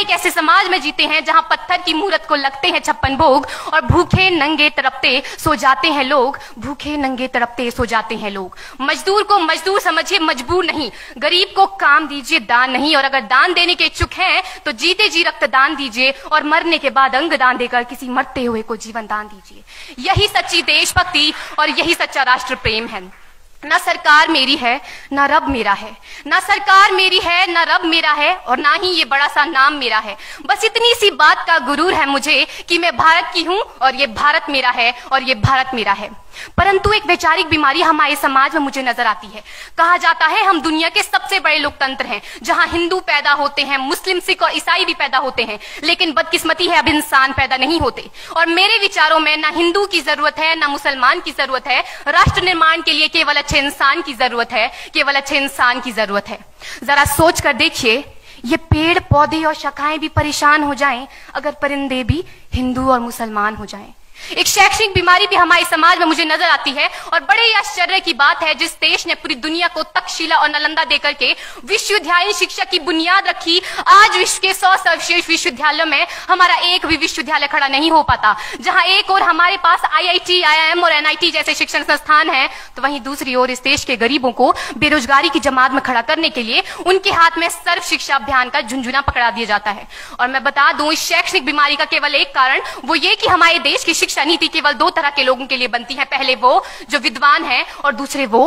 एक ऐसे समाज में जीते हैं जहां पत्थर की मूरत को लगते हैं 56 भोग और भूखे नंगे तड़पते सो जाते हैं लोग, भूखे नंगे तड़पते सो जाते हैं लोग। मजदूर को मजदूर समझिए, मजबूर नहीं। गरीब को काम दीजिए, दान नहीं। और अगर दान देने के इच्छुक हैं तो जीते जी रक्तदान दीजिए और मरने के बाद अंग दान देकर किसी मरते हुए को जीवन दान दीजिए। यही सच्ची देशभक्ति और यही सच्चा राष्ट्र प्रेम है। ना सरकार मेरी है ना रब मेरा है, ना सरकार मेरी है ना रब मेरा है, और ना ही ये बड़ा सा नाम मेरा है। बस इतनी सी बात का गुरूर है मुझे कि मैं भारत की हूं और ये भारत मेरा है और ये भारत मेरा है। परंतु एक वैचारिक बीमारी हमारे समाज में मुझे नजर आती है। कहा जाता है हम दुनिया के सबसे बड़े लोकतंत्र हैं, जहां हिंदू पैदा होते हैं, मुस्लिम, सिख और ईसाई भी पैदा होते हैं, लेकिन बदकिस्मती है अब इंसान पैदा नहीं होते। और मेरे विचारों में ना हिंदू की जरूरत है ना मुसलमान की जरूरत है। राष्ट्र निर्माण के लिए केवल अच्छे इंसान की जरूरत है, केवल अच्छे इंसान की जरूरत है। जरा सोच कर देखिए, ये पेड़ पौधे और शाखाएं भी परेशान हो जाएं अगर परिंदे भी हिंदू और मुसलमान हो जाएं। एक शैक्षणिक बीमारी भी हमारे समाज में मुझे नजर आती है, और बड़े ही आश्चर्य की बात है जिस देश ने पूरी दुनिया को तक्षशिला और नालंदा देकर के विश्वविद्यालय शिक्षा की बुनियाद रखी, आज विश्व के 100 सर्वश्रेष्ठ विश्वविद्यालयों में हमारा एक भी विश्वविद्यालय खड़ा नहीं हो पाता। जहां एक और हमारे पास IIT, IIM और NIT जैसे शिक्षण संस्थान हैं, तो वहीं दूसरी ओर इस देश के गरीबों को बेरोजगारी की जमात में खड़ा करने के लिए उनके हाथ में सर्व शिक्षा अभियान का झुंझुना पकड़ा दिया जाता है। और मैं बता दूं, इस शैक्षणिक बीमारी का केवल एक कारण वो ये कि हमारे देश की शिक्षा नीति केवल 2 तरह के लोगों के लिए बनती है। पहले वो जो विद्वान हैं और दूसरे वो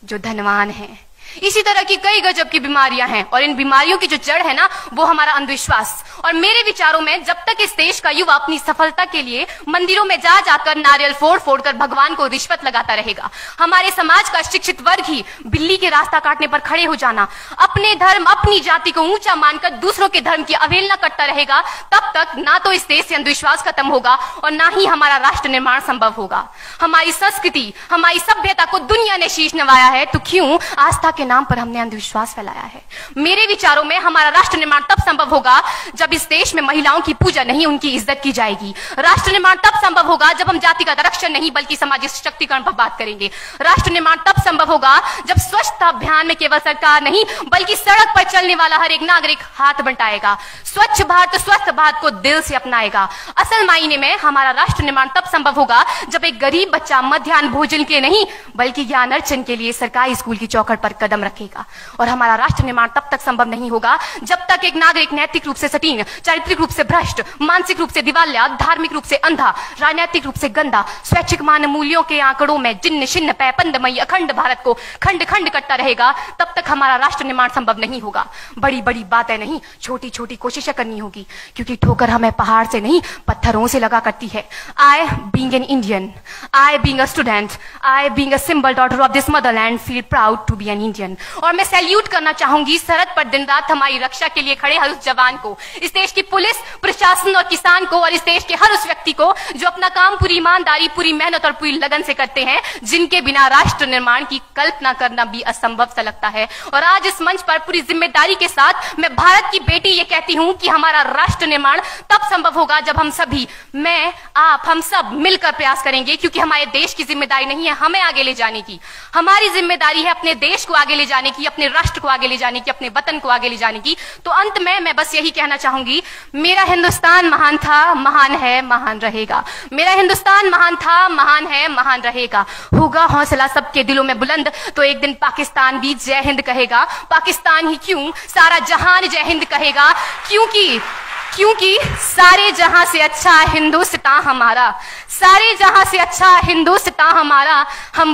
जो धनवान हैं। इसी तरह की कई गजब की बीमारियां हैं, और इन बीमारियों की जो जड़ है ना, वो हमारा अंधविश्वास। और मेरे विचारों में जब तक इस देश का युवा अपनी सफलता के लिए मंदिरों में जा जाकर नारियल फोड़ फोड़ कर भगवान को रिश्वत लगाता रहेगा, हमारे समाज का शिक्षित वर्ग ही बिल्ली के रास्ता काटने पर खड़े हो जाना, अपने धर्म अपनी जाति को ऊंचा मानकर दूसरों के धर्म की अवहेलना करता रहेगा, तब तक ना तो इस देश से अंधविश्वास खत्म होगा और ना ही हमारा राष्ट्र निर्माण संभव होगा। हमारी संस्कृति, हमारी सभ्यता को दुनिया ने शीश नवाया है, तो क्यों आस्था के नाम पर हमने अंधविश्वास फैलाया है? मेरे विचारों में हमारा राष्ट्र निर्माण तब संभव होगा जब इस देश में महिलाओं की पूजा नहीं, उनकी इज्जत की जाएगी। राष्ट्र निर्माण तब संभव होगा जब हम जातिगत आरक्षण नहीं बल्कि सामाजिक सशक्तिकरण पर बात करेंगे। राष्ट्र निर्माण तब संभव होगा जब स्वच्छता अभियान में केवल सरकार नहीं बल्कि सड़क पर चलने वाला हर एक नागरिक हाथ बंटाएगा, स्वच्छ भारत स्वस्थ भारत को दिल से अपनाएगा। असल मायने में हमारा राष्ट्र निर्माण तब संभव होगा जब एक गरीब बच्चा मध्याह्न भोजन के नहीं बल्कि ज्ञान अर्जन के लिए सरकारी स्कूल की चौखट पर कदम रखेगा। और हमारा राष्ट्र निर्माण तब तक संभव नहीं होगा जब तक एक नागरिक नैतिक रूप से सटीन, चारित्रिक रूप से भ्रष्ट, मानसिक रूप से दिवालिया, धार्मिक रूप से अंधा, राजनीतिक रूप से गंदा, स्वैच्छिक मान मूल्यों के आंकड़ों में जिन्न शिन्न पैपंदमयी अखंड भारत को खंड खंड करता रहेगा। तब तक हमारा राष्ट्र निर्माण संभव नहीं होगा। बड़ी बड़ी बातें नहीं, छोटी छोटी कोशिशें करनी होगी, क्योंकि ठोकर हमें पहाड़ से नहीं पत्थरों से लगा करती है। I being an Indian, I being a student, I being a symbol daughter of this motherland feel proud to be an Indian। और मैं सैल्यूट करना चाहूंगी सरहद पर दिन रात हमारी रक्षा के लिए खड़े हर उस जवान को, इस देश की पुलिस, प्रशासन और किसान को, और इस देश के हर उस व्यक्ति को जो अपना काम पूरी ईमानदारी, पूरी मेहनत और पूरी लगन से करते हैं, जिनके बिना राष्ट्र निर्माण की कल्पना करना भी असंभव सा लगता है। और आज इस मंच पर पूरी जिम्मेदारी के साथ मैं भारत की बेटी ये कहती हूं कि हमारा राष्ट्र निर्माण तब संभव होगा जब हम सभी, मैं, आप, हम सब मिलकर प्रयास करेंगे, क्योंकि हमारे देश की जिम्मेदारी नहीं है हमें आगे ले जाने की, हमारी जिम्मेदारी है अपने देश को आगे ले जाने की, अपने राष्ट्र को आगे ले जाने की, अपने वतन को आगे ले जाने की। तो अंत में मैं बस यही कहना चाहूंगी, मेरा हिंदुस्तान महान था, महान है, महान रहेगा। मेरा हिंदुस्तान महान था, महान है, महान रहेगा। होगा हौसला सबके दिलों में बुलंद तो एक दिन पाकिस्तान भी जय हिंद कहेगा। पाकिस्तान ही क्यों, सारा जहान जय हिंद कहेगा, क्योंकि सारे जहां से अच्छा हिंदुस्तान हमारा, सारे जहां से अच्छा हिंदुस्तान हमारा। हम